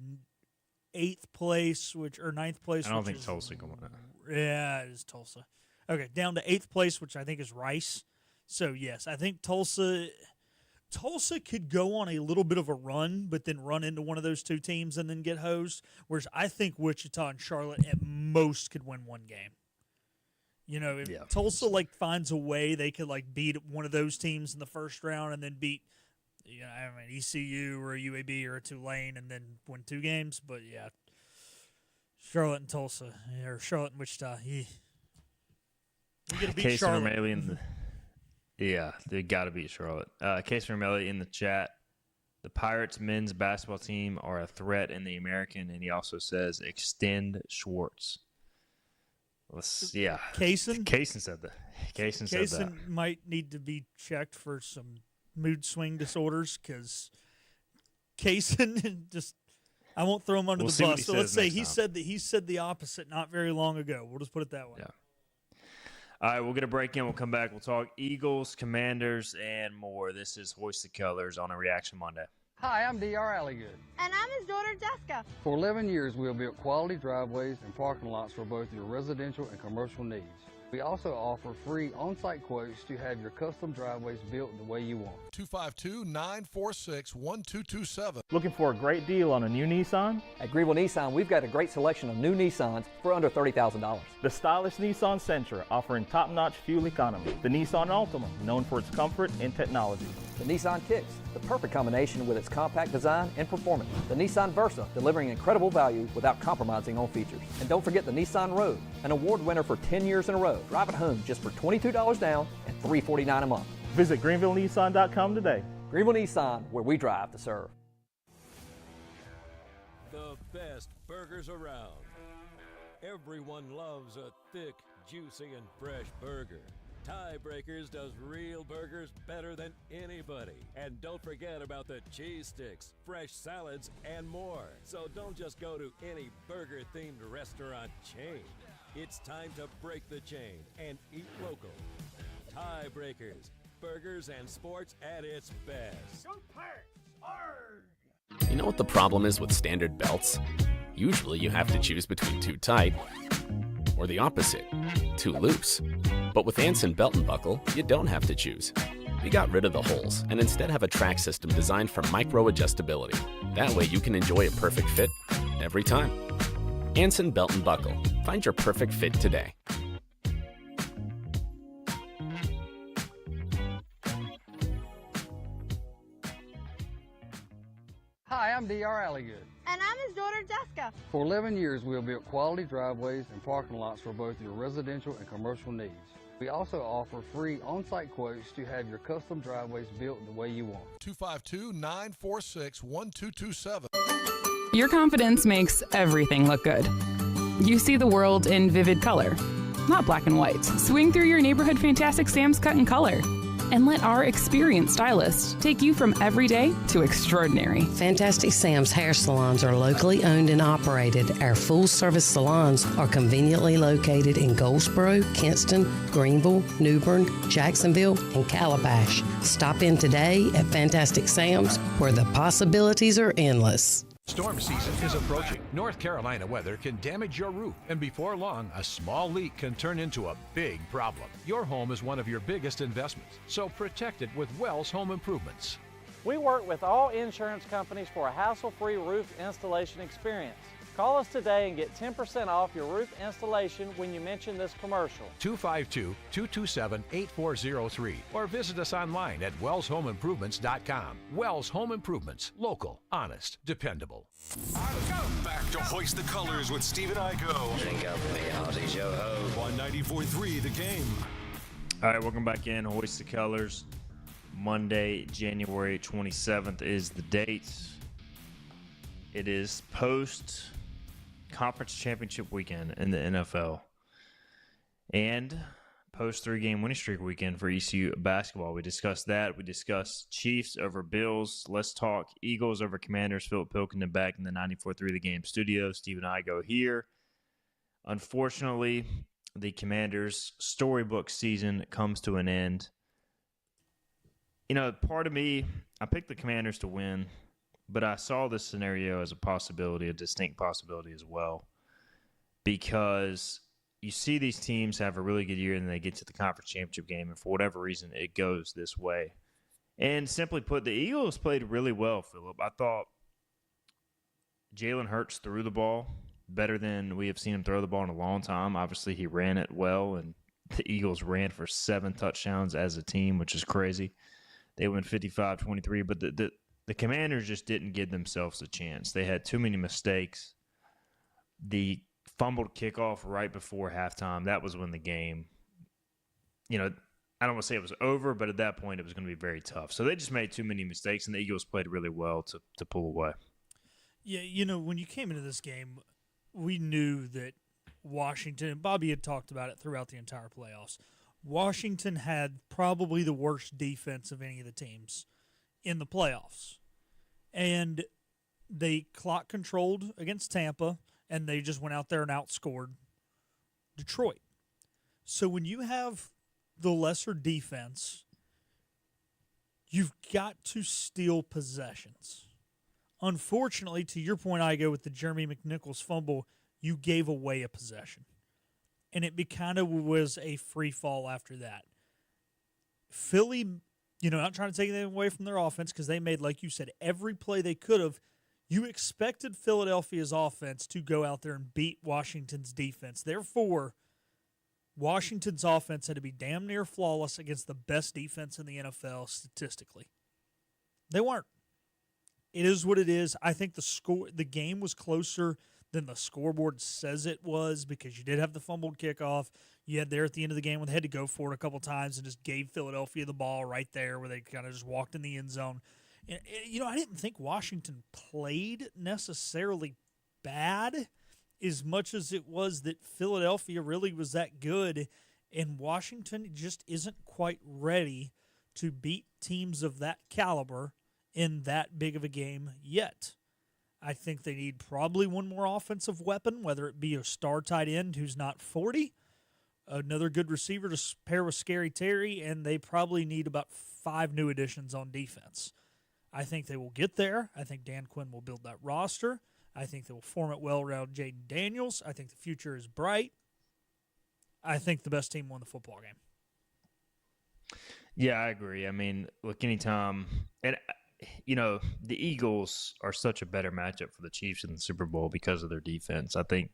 8th place, or 9th place. I don't think Tulsa can win it. Yeah, it is Tulsa. Okay, down to 8th place, which I think is Rice. So, yes, I think Tulsa could go on a little bit of a run, but then run into one of those 2 teams and then get hosed, whereas I think Wichita and Charlotte at most could win 1 game. You know, if Tulsa, finds a way, they could, beat one of those teams in the first round and then beat, ECU or a UAB or a Tulane and then win 2 games. But, yeah, Charlotte and Tulsa, or Charlotte and Wichita, you got to beat Charlotte. Yeah, they got to beat Charlotte. Casey Ramelli in the chat, the Pirates men's basketball team are a threat in the American, and he also says extend Schwartz. Kaysen said that. Kaysen might need to be checked for some mood swing disorders because Kaysen just – I won't throw him under the bus. So let's say he said the opposite not very long ago. We'll just put it that way. Yeah. All right, we'll get a break in. We'll come back. We'll talk Eagles, Commanders, and more. This is Hoist the Colors on a Reaction Monday. Hi, I'm D.R. Alligood. And I'm his daughter, Jessica. For 11 years, we have built quality driveways and parking lots for both your residential and commercial needs. We also offer free on-site quotes to have your custom driveways built the way you want. 252-946-1227. Looking for a great deal on a new Nissan? At Greenville Nissan, we've got a great selection of new Nissans for under $30,000. The stylish Nissan Sentra, offering top-notch fuel economy. The Nissan Altima, known for its comfort and technology. The Nissan Kicks, the perfect combination with its compact design and performance. The Nissan Versa, delivering incredible value without compromising on features. And don't forget the Nissan Rogue, an award winner for 10 years in a row. Drive it home just for $22 down and $349 a month. Visit GreenvilleNissan.com today. Greenville Nissan, where we drive to serve. The best burgers around. Everyone loves a thick, juicy, and fresh burger. Tiebreakers does real burgers better than anybody. And don't forget about the cheese sticks, fresh salads, and more. So don't just go to any burger-themed restaurant chain. It's time to break the chain and eat local. Tiebreakers, burgers and sports at its best. Go Pirates! Arg! You know what the problem is with standard belts? Usually you have to choose between too tight or the opposite, too loose. But with Anson Belt and Buckle, you don't have to choose. We got rid of the holes and instead have a track system designed for micro-adjustability. That way you can enjoy a perfect fit every time. Anson Belt and Buckle. Find your perfect fit today. Hi, I'm D.R. Alligood. And I'm his daughter, Jessica. For 11 years, we have built quality driveways and parking lots for both your residential and commercial needs. We also offer free on-site quotes to have your custom driveways built the way you want. 252-946-1227. Your confidence makes everything look good. You see the world in vivid color, not black and white. Swing through your neighborhood Fantastic Sam's Cut in color. And let our experienced stylists take you from everyday to extraordinary. Fantastic Sam's hair salons are locally owned and operated. Our full-service salons are conveniently located in Goldsboro, Kinston, Greenville, New Bern, Jacksonville, and Calabash. Stop in today at Fantastic Sam's, where the possibilities are endless. Storm season is approaching. North Carolina weather can damage your roof, and before long, a small leak can turn into a big problem. Your home is one of your biggest investments, so protect it with Wells Home Improvements. We work with all insurance companies for a hassle-free roof installation experience. Call us today and get 10% off your roof installation when you mention this commercial. 252-227-8403 or visit us online at wellshomeimprovements.com. Wells Home Improvements. Local, honest, dependable. Back to Hoist the Colors with Stephen Igo. Drink up me, Howdy's yo ho. On 94.3 The Game. All right, welcome back in. Hoist the Colors. Monday, January 27th is the date. It is post-conference championship weekend in the NFL and post-3-game winning streak weekend for ECU basketball. We discussed that. We discussed Chiefs over Bills. Let's talk Eagles over Commanders. Philip Pilkington back in the 94.3 The Game studio. Steve and I go here. Unfortunately, the Commanders' storybook season comes to an end. You know, part of me, I picked the Commanders to win, but I saw this scenario as a possibility, a distinct possibility as well, because you see these teams have a really good year and then they get to the conference championship game, and for whatever reason, it goes this way. And simply put, the Eagles played really well, Philip. I thought Jalen Hurts threw the ball better than we have seen him throw the ball in a long time. Obviously, he ran it well, and the Eagles ran for 7 touchdowns as a team, which is crazy. They went 55-23, but the Commanders just didn't give themselves a chance. They had too many mistakes. The fumbled kickoff right before halftime, that was when the game, I don't want to say it was over, but at that point it was going to be very tough. So they just made too many mistakes, and the Eagles played really well to pull away. Yeah, when you came into this game, we knew that Washington, and Bobby had talked about it throughout the entire playoffs, Washington had probably the worst defense of any of the teams in the playoffs. And they clock controlled against Tampa, and they just went out there and outscored Detroit. So when you have the lesser defense, you've got to steal possessions. Unfortunately, to your point, I go with the Jeremy McNichols fumble, you gave away a possession. And it kind of was a free fall after that. Philly, not trying to take anything away from their offense because they made, like you said, every play they could have. You expected Philadelphia's offense to go out there and beat Washington's defense. Therefore, Washington's offense had to be damn near flawless against the best defense in the NFL statistically. They weren't. It is what it is. I think the game was closer than the scoreboard says it was because you did have the fumbled kickoff. You had there at the end of the game when they had to go for it a couple times and just gave Philadelphia the ball right there where they kind of just walked in the end zone. And, I didn't think Washington played necessarily bad as much as it was that Philadelphia really was that good, and Washington just isn't quite ready to beat teams of that caliber in that big of a game yet. I think they need probably one more offensive weapon, whether it be a star tight end who's not 40, another good receiver to pair with Scary Terry, and they probably need about 5 new additions on defense. I think they will get there. I think Dan Quinn will build that roster. I think they will form it well around Jaden Daniels. I think the future is bright. I think the best team won the football game. Yeah, I agree. I mean, look, anytime – and the Eagles are such a better matchup for the Chiefs in the Super Bowl because of their defense. I think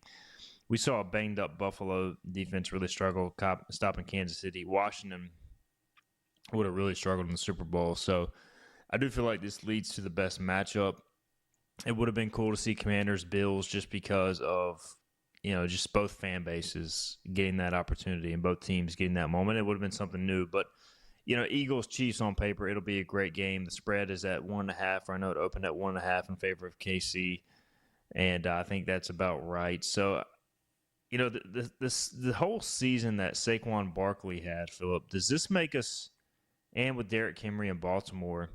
we saw a banged-up Buffalo defense really struggle stopping Kansas City. Washington would have really struggled in the Super Bowl. So I do feel like this leads to the best matchup. It would have been cool to see Commanders-Bills just because of, just both fan bases getting that opportunity and both teams getting that moment. It would have been something new. But Eagles, Chiefs on paper, it'll be a great game. The spread is at 1.5. I know it opened at 1.5 in favor of KC, and I think that's about right. So, the whole season that Saquon Barkley had, Philip, does this make us, and with Derrick Henry in Baltimore,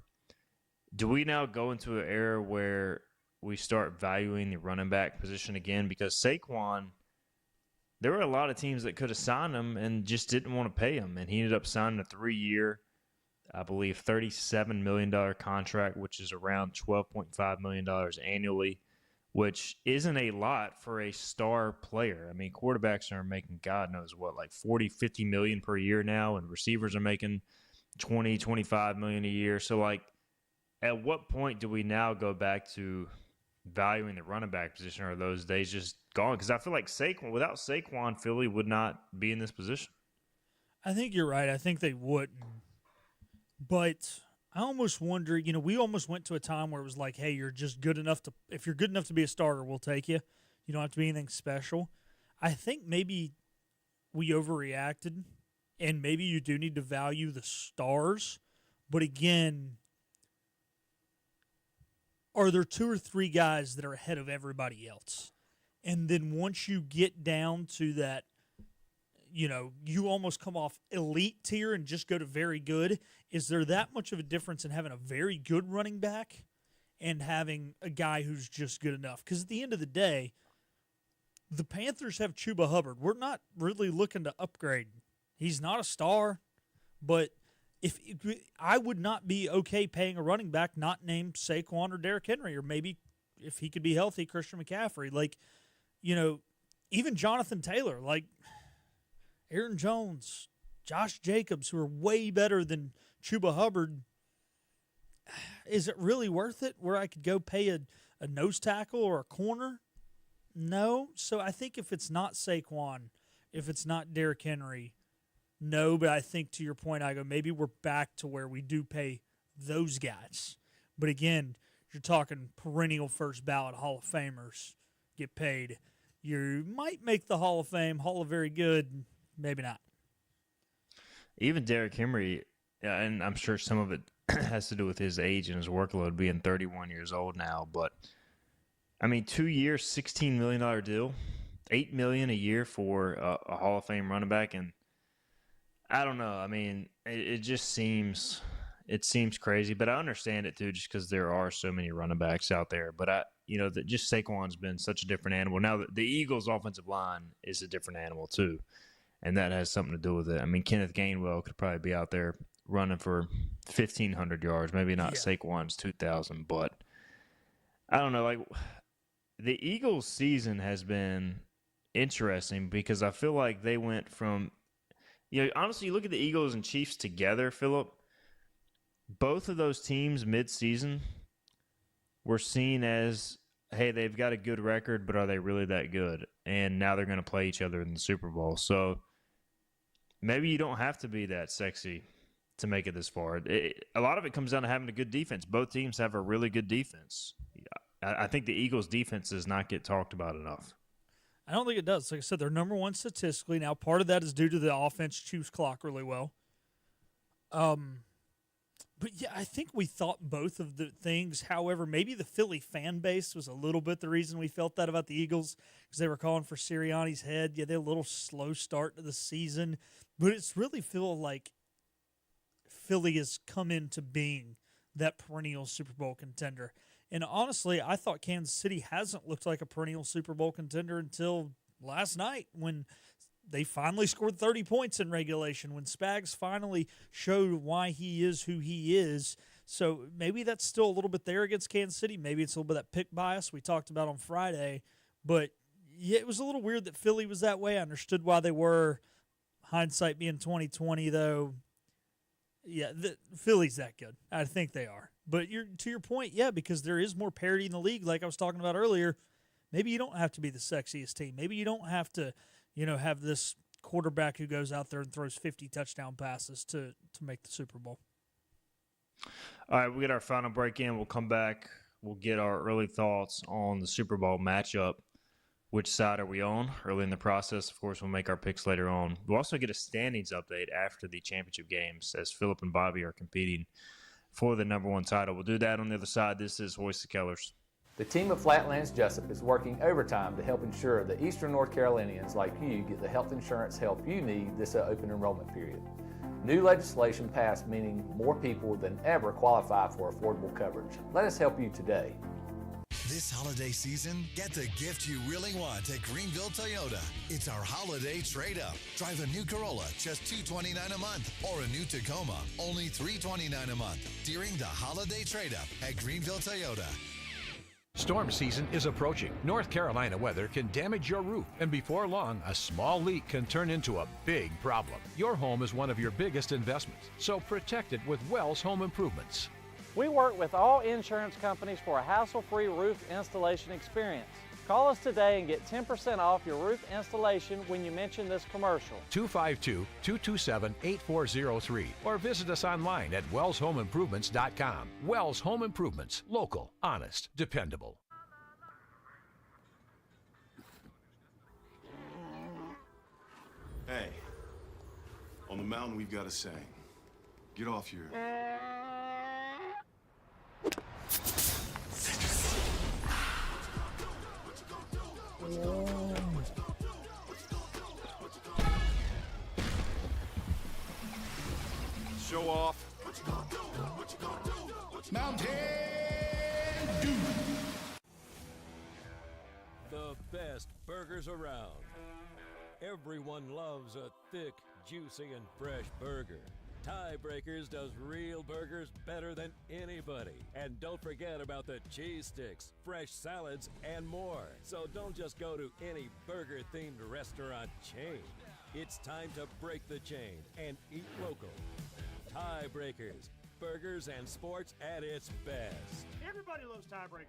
do we now go into an era where we start valuing the running back position again? Because Saquon, there were a lot of teams that could have signed him and just didn't want to pay him. And he ended up signing a 3-year, I believe, $37 million contract, which is around $12.5 million annually, which isn't a lot for a star player. I mean, quarterbacks are making God knows what, like $40, $50 million per year now, and receivers are making $20, $25 million a year. So, at what point do we now go back to valuing the running back position, or are those days just gone? Because I feel like without Saquon, Philly would not be in this position. I think you're right. I think they wouldn't. But I almost wonder, we almost went to a time where it was like, hey, you're just good enough if you're good enough to be a starter, we'll take you. You don't have to be anything special. I think maybe we overreacted, and maybe you do need to value the stars. But again, are there 2 or 3 guys that are ahead of everybody else? And then once you get down to that, you almost come off elite tier and just go to very good. Is there that much of a difference in having a very good running back and having a guy who's just good enough? Because at the end of the day, the Panthers have Chuba Hubbard. We're not really looking to upgrade. He's not a star, but I would not be okay paying a running back not named Saquon or Derrick Henry, or maybe if he could be healthy, Christian McCaffrey. Even Jonathan Taylor, Aaron Jones, Josh Jacobs, who are way better than Chuba Hubbard. Is it really worth it where I could go pay a nose tackle or a corner? No. So I think if it's not Saquon, if it's not Derrick Henry, no. But I think to your point, maybe we're back to where we do pay those guys. But again, you're talking perennial first ballot Hall of Famers get paid. You might make the Hall of Fame, Hall of Very Good, maybe not. Even Derrick Henry, and I'm sure some of it has to do with his age and his workload being 31 years old now, but 2 years, $16 million deal, $8 million a year for a Hall of Fame running back, and I don't know. It just seems crazy, but I understand it too, just because there are so many running backs out there. But just Saquon's been such a different animal. Now the Eagles' offensive line is a different animal too, and that has something to do with it. Kenneth Gainwell could probably be out there running for 1,500 yards, maybe not Saquon's 2,000, but I don't know. The Eagles' season has been interesting because I feel like they went from, honestly, you look at the Eagles and Chiefs together, Phillip, both of those teams mid-season were seen as, hey, they've got a good record, but are they really that good? And now they're going to play each other in the Super Bowl. So maybe you don't have to be that sexy to make it this far. A lot of it comes down to having a good defense. Both teams have a really good defense. I think the Eagles' defense does not get talked about enough. I don't think it does. Like I said, they're number one statistically. Now, part of that is due to the offense chews clock really well. But, yeah, I think we thought both of the things. However, maybe the Philly fan base was a little bit the reason we felt that about the Eagles, because they were calling for Sirianni's head. Yeah, they had a little slow start to the season. But it's really feel like Philly has come into being that perennial Super Bowl contender. And honestly, I thought Kansas City hasn't looked like a perennial Super Bowl contender until last night when they finally scored 30 points in regulation, when Spags finally showed why he is who he is. So maybe that's still a little bit there against Kansas City. Maybe it's a little bit of that pick bias we talked about on Friday. But, yeah, it was a little weird that Philly was that way. I understood why they were. Hindsight being 2020, though, yeah, Philly's that good. I think they are. But to your point, yeah, because there is more parity in the league, like I was talking about earlier. Maybe you don't have to be the sexiest team. Maybe you don't have to, have this quarterback who goes out there and throws 50 touchdown passes to make the Super Bowl. All right, we'll get our final break in. We'll come back. We'll get our early thoughts on the Super Bowl matchup. Which side are we on early in the process? Of course, we'll make our picks later on. We'll also get a standings update after the championship games as Phillip and Bobby are competing for the number one title. We'll do that on the other side. This is Hoist the Colors. The team of Flatlands Jessup is working overtime to help ensure that Eastern North Carolinians like you get the health insurance help you need this open enrollment period. New legislation passed meaning more people than ever qualify for affordable coverage. Let us help you today. This holiday season, get the gift you really want at Greenville Toyota. It's our holiday trade-up. Drive a new Corolla, just $229 a month, or a new Tacoma, only $329 a month during the holiday trade-up at Greenville Toyota. Storm season is approaching. North Carolina weather can damage your roof, and before long, a small leak can turn into a big problem. Your home is one of your biggest investments, so protect it with Wells Home Improvements. We work with all insurance companies for a hassle-free roof installation experience. Call us today and get 10% off your roof installation when you mention this commercial. 252-227-8403 or visit us online at wellshomeimprovements.com. Wells Home Improvements. Local, honest, dependable. Hey, on the mountain we've got a saying. Get off your... Mountain Dew. The best burgers around. Everyone loves a thick, juicy, and fresh burger. Tiebreakers does real burgers better than anybody. And don't forget about the cheese sticks, fresh salads, and more. So don't just go to any burger-themed restaurant chain. It's time to break the chain and eat local. Tiebreakers, burgers and sports at its best. Everybody loves tiebreakers.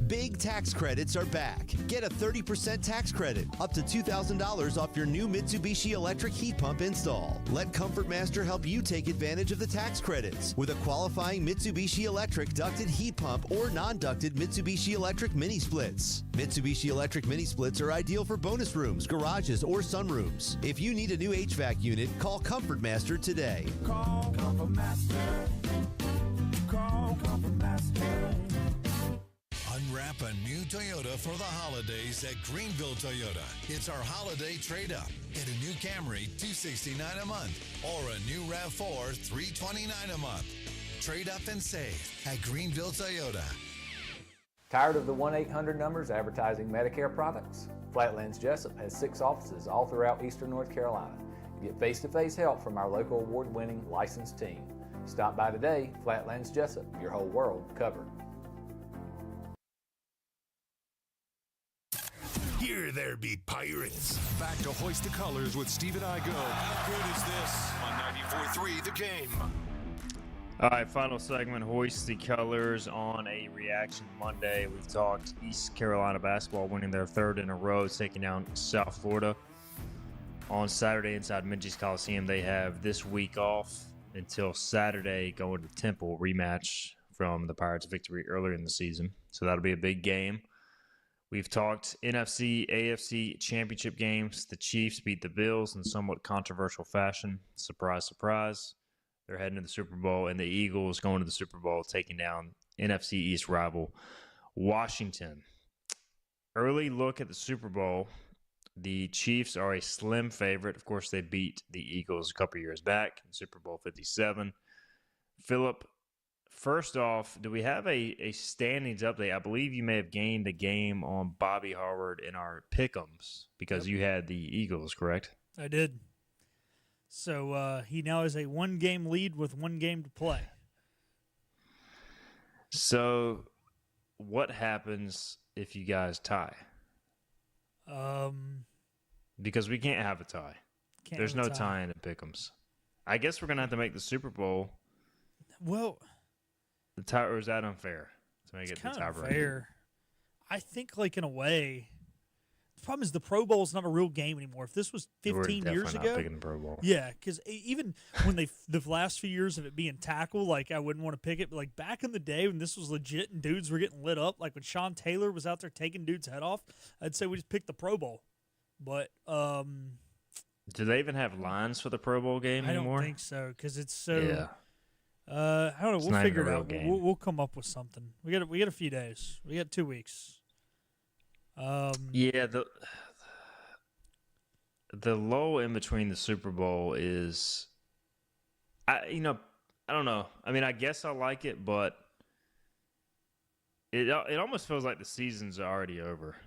Big tax credits are back. Get a 30% tax credit, up to $2,000 off your new Mitsubishi electric heat pump install. Let Comfort Master help you take advantage of the tax credits with a qualifying Mitsubishi electric ducted heat pump or non-ducted Mitsubishi electric mini splits. Mitsubishi electric mini splits are ideal for bonus rooms, garages, or sunrooms. If you need a new HVAC unit, call Comfort Master today. Call Comfort Master. Call Comfort Master. Unwrap a new Toyota for the holidays at Greenville Toyota. It's our holiday trade-up. Get a new Camry, $269 a month, or a new RAV4, $329 a month. Trade up and save at Greenville Toyota. Tired of the 1-800 numbers advertising Medicare products? Flatlands Jessup has 6 offices all throughout eastern North Carolina. You get face-to-face help from our local award-winning licensed team. Stop by today. Flatlands Jessup, your whole world covered. Here there be pirates. Back to Hoist the Colors with Steve and I go. How good is this? On 94.3 The Game. All right, final segment, Hoist the Colors on a Reaction Monday. We've talked East Carolina basketball winning their 3rd in a row, taking down South Florida on Saturday inside Minges Coliseum. They have this week off until Saturday, going to Temple, rematch from the Pirates' victory earlier in the season. So that'll be a big game. We've talked NFC, AFC championship games. The Chiefs beat the Bills in somewhat controversial fashion. Surprise, surprise. They're heading to the Super Bowl, and the Eagles going to the Super Bowl, taking down NFC East rival Washington. Early look at the Super Bowl. The Chiefs are a slim favorite. Of course, they beat the Eagles a couple years back in Super Bowl 57. Philip, first off, do we have a standings update? I believe you may have gained a game on Bobby Harvard in our pick'ems because you had the Eagles, correct? I did. So he now has a 1-game lead with 1 game to play. So what happens if you guys tie? Because we can't have a tie. There's no tie in the pick'ems. I guess we're going to have to make the Super Bowl. Well, the tie, or is that unfair to make it the kind of tiebreaker? Fair. I think, like, in a way, the problem is the Pro Bowl is not a real game anymore. If this was 15 years ago, not picking the Pro Bowl. Yeah, because even when the last few years of it being tackle, like, I wouldn't want to pick it. But like back in the day when this was legit and dudes were getting lit up, like when Sean Taylor was out there taking dudes' head off, I'd say we just pick the Pro Bowl. But do they even have lines for the Pro Bowl game anymore? I don't think so because it's so. Yeah. I don't know. It's We'll figure it even a real out. game. We'll come up with something. We got a few days. We got 2 weeks. Yeah, the lull in between the Super Bowl is, I don't know. I mean, I guess I like it, but it almost feels like the season's already over.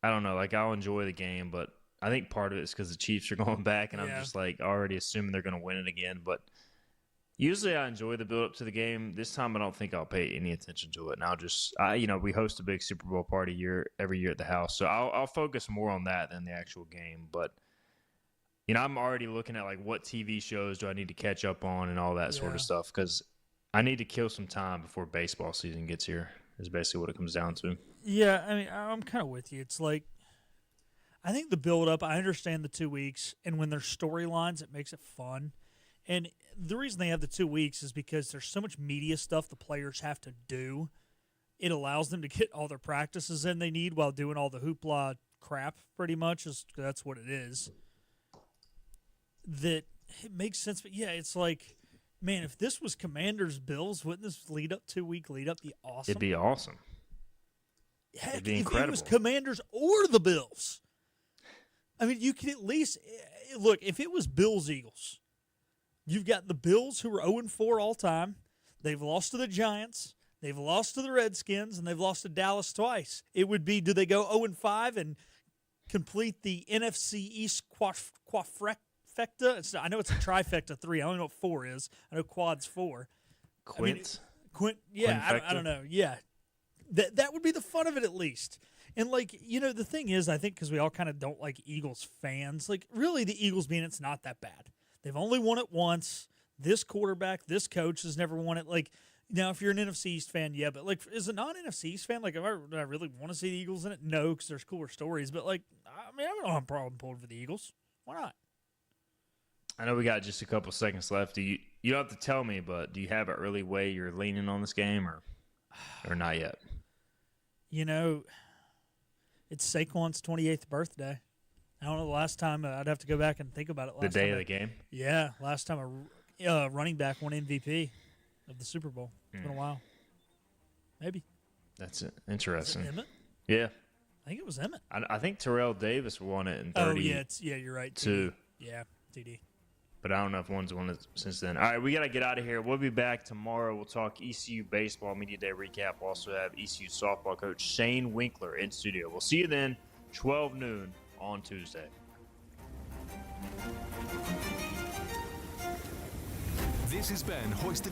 I don't know. Like, I'll enjoy the game, but I think part of it is because the Chiefs are going back, and I'm just like already assuming they're going to win it again. But usually I enjoy the build up to the game. This time I don't think I'll pay any attention to it. And I'll just, we host a big Super Bowl party every year at the house. So I'll focus more on that than the actual game. But, I'm already looking at like what TV shows do I need to catch up on and all that sort of stuff. Because I need to kill some time before baseball season gets here is basically what it comes down to. Yeah, I mean, I'm kind of with you. It's like, I think the build up, I understand the 2 weeks. And when there's storylines, it makes it fun. And the reason they have the 2 weeks is because there's so much media stuff the players have to do. It allows them to get all their practices in they need while doing all the hoopla crap, pretty much. That's what it is. That it makes sense. But, yeah, it's like, man, if this was Commanders-Bills, wouldn't this 2-week lead-up be awesome? It'd be awesome. Heck, it'd be if incredible. it was Commanders or the Bills. I mean, you could at least – look, if it was Bills-Eagles – You've got the Bills, who are 0-4 all time. They've lost to the Giants. They've lost to the Redskins, and they've lost to Dallas twice. It would be, do they go 0-5 and complete the NFC East quadfecta? I know it's a trifecta 3. I don't know what 4 is. I know quad's 4. Yeah, I don't know. Yeah. That would be the fun of it, at least. And, like, you know, the thing is, I think because we all kind of don't like Eagles fans, like, really the Eagles being it's not that bad. They've only won it once. This quarterback, this coach has never won it. Like, now, if you're an NFC East fan, yeah, but, like, as a non-NFC East fan, like, do I really want to see the Eagles in it? No, because there's cooler stories. But, like, I mean, I don't have a problem pulling for the Eagles. Why not? I know we got just a couple seconds left. You don't have to tell me, but do you have an early way you're leaning on this game or not yet? You know, it's Saquon's 28th birthday. I don't know the last time. I'd have to go back and think about it. The day of the game? Yeah, last time a running back won MVP of the Super Bowl. It's been a while. Maybe. That's interesting. Was it Emmett? Yeah. I think it was Emmett. I think Terrell Davis won it in 30. Oh, yeah, you're right. TD. Yeah, TD. But I don't know if one's won it since then. All right, we got to get out of here. We'll be back tomorrow. We'll talk ECU Baseball Media Day recap. We'll also have ECU softball coach Shane Winkler in studio. We'll see you then, 12 noon on Tuesday. This has been Hoist the